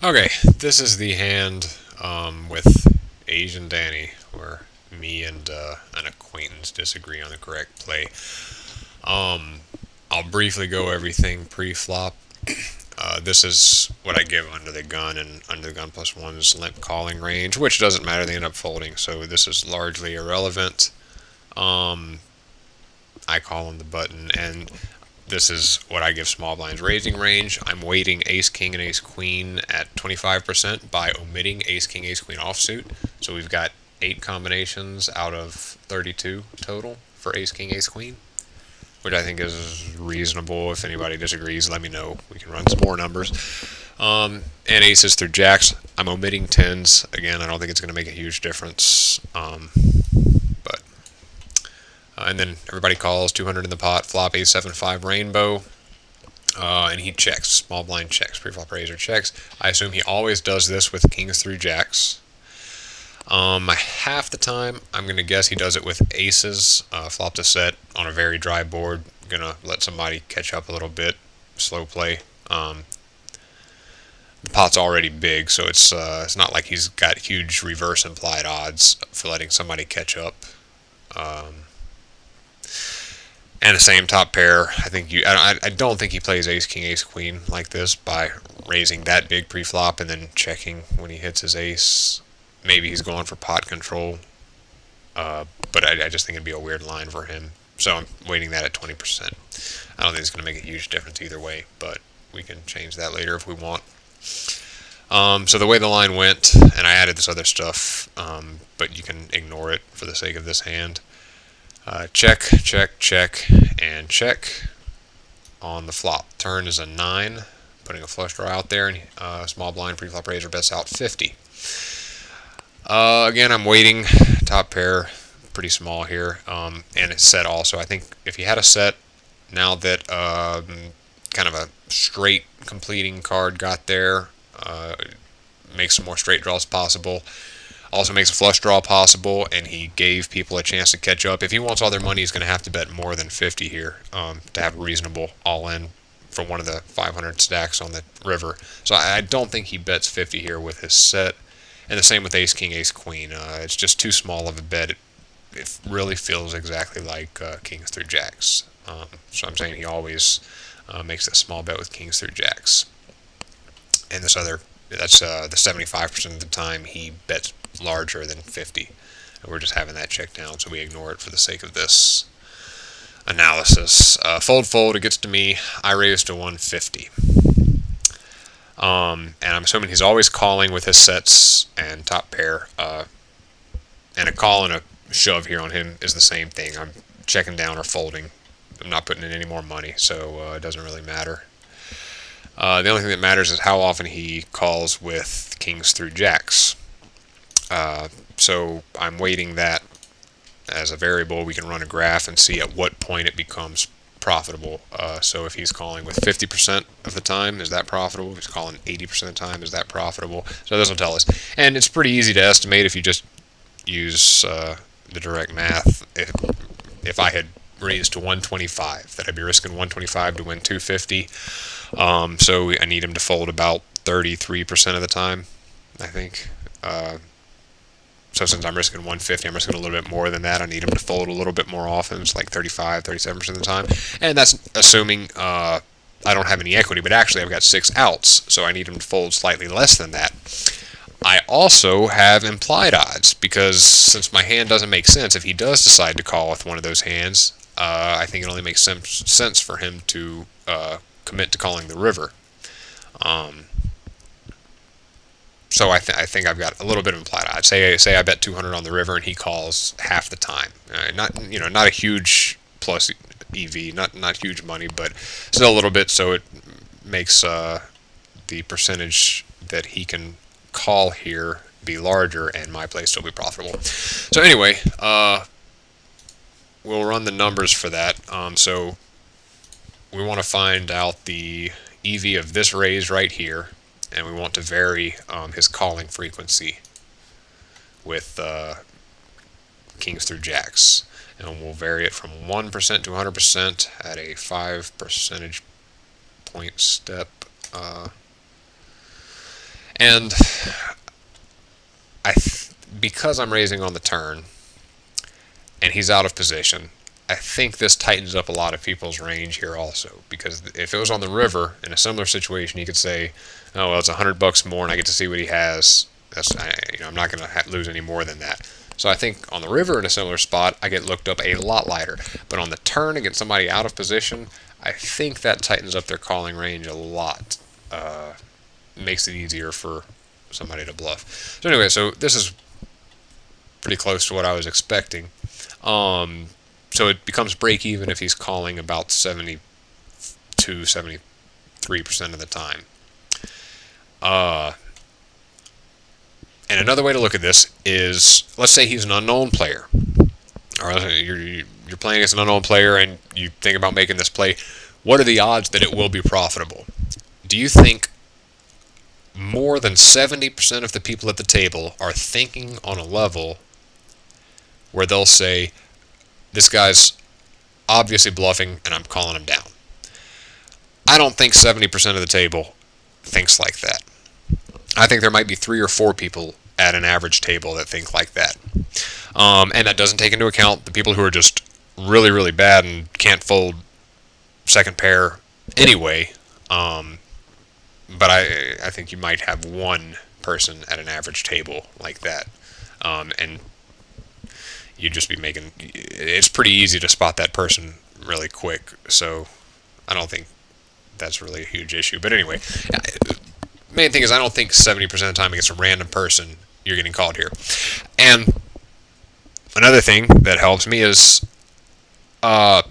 Okay, this is the hand with Asian Danny, where me and an acquaintance disagree on the correct play. Um, I'll briefly go everything pre-flop. This is what I give under the gun, and under the gun plus one's limp calling range, which doesn't matter. They end up folding, so this is largely irrelevant. Um, I call on the button, and this is what I give small blinds raising range. I'm weighting ace king and ace queen at 25% by omitting ace king ace queen offsuit. So we've got 8 combinations out of 32 total for ace king ace queen, which I think is reasonable. If anybody disagrees, let me know. We can run some more numbers. And aces through jacks. I'm omitting tens. Again, I don't think it's going to make a huge difference. But and then everybody calls 200 in the pot, flop ace 7-5 rainbow, and he checks. Small blind checks. Pre-flop raiser checks. I assume he always does this with kings through jacks. Half the time, I'm going to guess he does it with aces, flop to set on a very dry board. Going to let somebody catch up a little bit, slow play. The pot's already big, so it's not like he's got huge reverse implied odds for letting somebody catch up. Um, and the same top pair. I don't think he plays ace king ace queen like this by raising that big pre-flop and then checking when he hits his ace. Maybe he's going for pot control, but I just think it'd be a weird line for him. So I'm weighting that at 20%. I don't think it's going to make a huge difference either way, but we can change that later if we want. So the way the line went, and I added this other stuff, but you can ignore it for the sake of this hand. Check, check, check, and check on the flop. Turn is a 9, putting a flush draw out there, and small blind pre-flop raiser bets out 50. Again, I'm waiting. Top pair, pretty small here, and it's set also. I think if he had a set, now that kind of a straight completing card got there, makes some more straight draws possible. Also makes a flush draw possible, and he gave people a chance to catch up. If he wants all their money, he's going to have to bet more than 50 here to have a reasonable all-in for one of the 500 stacks on the river. So I don't think he bets 50 here with his set. And the same with ace king ace queen. It's just too small of a bet. It really feels exactly like kings through jacks. So I'm saying he always makes a small bet with kings through jacks. And that's the 75% of the time he bets larger than 50. And we're just having that check down, so we ignore it for the sake of this analysis. Fold, it gets to me. I raise to 150. And I'm assuming he's always calling with his sets and top pair. And a call and a shove here on him is the same thing. I'm checking down or folding. I'm not putting in any more money, so it doesn't really matter. The only thing that matters is how often he calls with kings through jacks. So I'm weighting that as a variable. We can run a graph and see at what point it becomes profitable. So if he's calling with 50% of the time, is that profitable? If he's calling 80% of the time, is that profitable? So this will tell us. And it's pretty easy to estimate if you just use the direct math. If I had raised to 125, that I'd be risking 125 to win 250. So I need him to fold about 33% of the time, I think. So since I'm risking 150, I'm risking a little bit more than that. I need him to fold a little bit more often. It's like 35, 37% of the time. And that's assuming I don't have any equity, but actually I've got 6 outs, so I need him to fold slightly less than that. I also have implied odds, because since my hand doesn't make sense, if he does decide to call with one of those hands, I think it only makes sense for him to commit to calling the river. So I think I've got a little bit of implied odds. Say I bet 200 on the river and he calls half the time. Not a huge plus EV, not huge money, but still a little bit. So it makes the percentage that he can call here be larger, and my play still be profitable. So anyway, we'll run the numbers for that. So we want to find out the EV of this raise right here, and we want to vary his calling frequency with kings through jacks. And we'll vary it from 1% to 100% at a 5 percentage point step. And because I'm raising on the turn and he's out of position, I think this tightens up a lot of people's range here also. Because if it was on the river in a similar situation, he could say, "Oh well, it's $100 more, and I get to see what he has. I'm not going to lose any more than that." So I think on the river in a similar spot, I get looked up a lot lighter. But on the turn against somebody out of position, I think that tightens up their calling range a lot. Makes it easier for somebody to bluff. So anyway, so this is pretty close to what I was expecting. So it becomes break even if he's calling about 72, 73% of the time. And another way to look at this is, let's say he's an unknown player, or you're playing against an unknown player and you think about making this play. What are the odds that it will be profitable? Do you think more than 70% of the people at the table are thinking on a level where they'll say, this guy's obviously bluffing and I'm calling him down? I don't think 70% of the table thinks like that. I think there might be 3 or 4 people at an average table that think like that. And that doesn't take into account the people who are just really, really bad and can't fold second pair anyway. But I think you might have one person at an average table like that. And you'd just be making... It's pretty easy to spot that person really quick. So I don't think that's really a huge issue. But anyway, main thing is I don't think 70% of the time against a random person you're getting called here. And another thing that helps me is not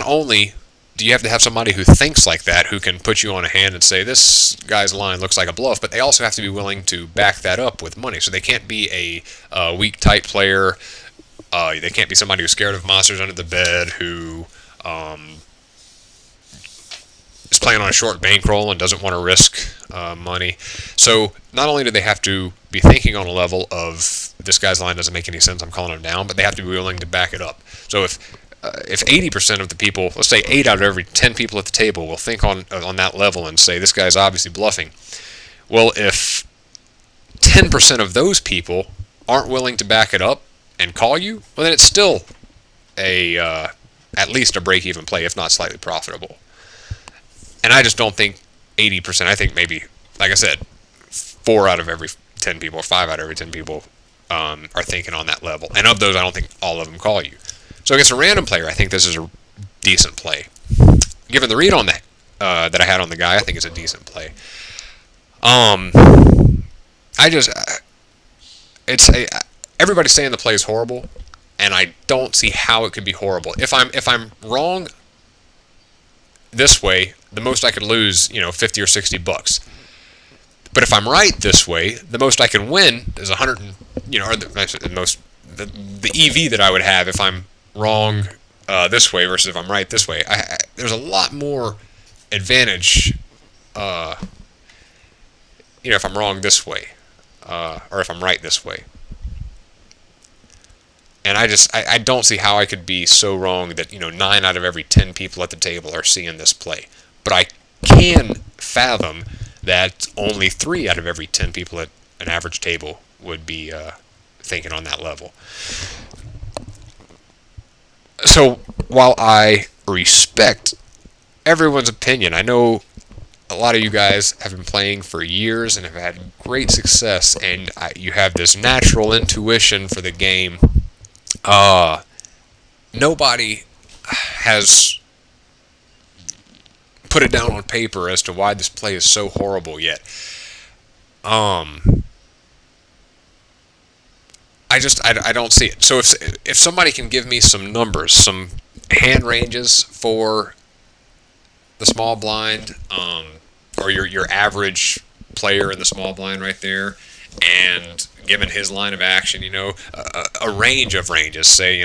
only do you have to have somebody who thinks like that, who can put you on a hand and say, this guy's line looks like a bluff, but they also have to be willing to back that up with money. So they can't be a weak, tight player. They can't be somebody who's scared of monsters under the bed, who is playing on a short bankroll and doesn't want to risk money. So not only do they have to be thinking on a level of, this guy's line doesn't make any sense, I'm calling him down, but they have to be willing to back it up. So if 80% of the people, let's say 8 out of every 10 people at the table will think on that level and say, this guy's obviously bluffing. Well, if 10% of those people aren't willing to back it up and call you, well, then it's still at least a break-even play, if not slightly profitable. And I just don't think 80%. I think maybe, like I said, 4 out of every 10 people, or 5 out of every 10 people are thinking on that level. And of those, I don't think all of them call you. So against a random player, I think this is a decent play. Given the read on that that I had on the guy, I think it's a decent play. Everybody's saying the play is horrible, and I don't see how it could be horrible. If I'm wrong this way, the most I could lose, $50 or $60. But if I'm right this way, the most I can win is 100. Or the EV that I would have if I'm wrong this way versus if I'm right this way. There's a lot more advantage, if I'm wrong this way, or if I'm right this way. And I don't see how I could be so wrong that 9 out of every 10 people at the table are seeing this play. But I can fathom that only 3 out of every 10 people at an average table would be thinking on that level. So while I respect everyone's opinion, I know a lot of you guys have been playing for years and have had great success, and you have this natural intuition for the game. Nobody has put it down on paper as to why this play is so horrible yet. I don't see it. So if somebody can give me some numbers, some hand ranges for the small blind, or your average player in the small blind right there, and given his line of action, a range of ranges, say,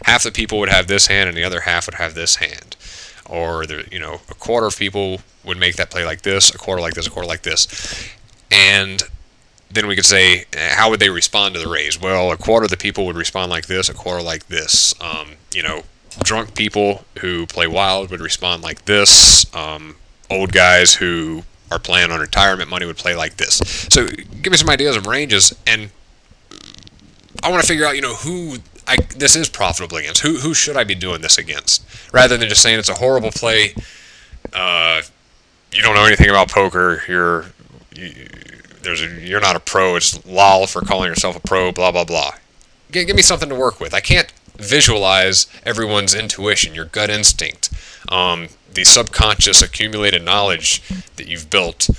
half the people would have this hand and the other half would have this hand, or a quarter of people would make that play like this, a quarter like this, a quarter like this, and then we could say, how would they respond to the raise? Well, a quarter of the people would respond like this, a quarter like this. Drunk people who play wild would respond like this. Old guys who are planning on retirement money would play like this. So give me some ideas of ranges, and I want to figure out, who this is profitable against. Who should I be doing this against? Rather than just saying it's a horrible play. You don't know anything about poker. You're not a pro. It's lol for calling yourself a pro. Blah blah blah. Give me something to work with. I can't visualize everyone's intuition, your gut instinct, the subconscious accumulated knowledge that you've built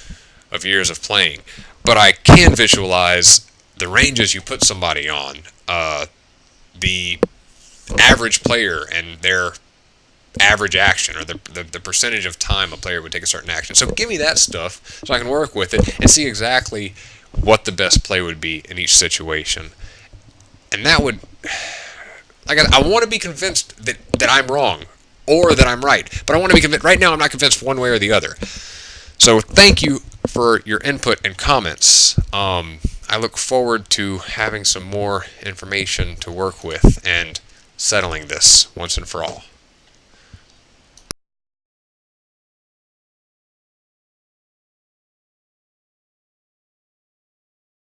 of years of playing. But I can visualize the ranges you put somebody on, the average player and their average action, or the percentage of time a player would take a certain action. So give me that stuff so I can work with it and see exactly what the best play would be in each situation. And that would... I want to be convinced that I'm wrong or that I'm right. But I want to be convinced... Right now, I'm not convinced one way or the other. So thank you for your input and comments. I look forward to having some more information to work with and settling this once and for all.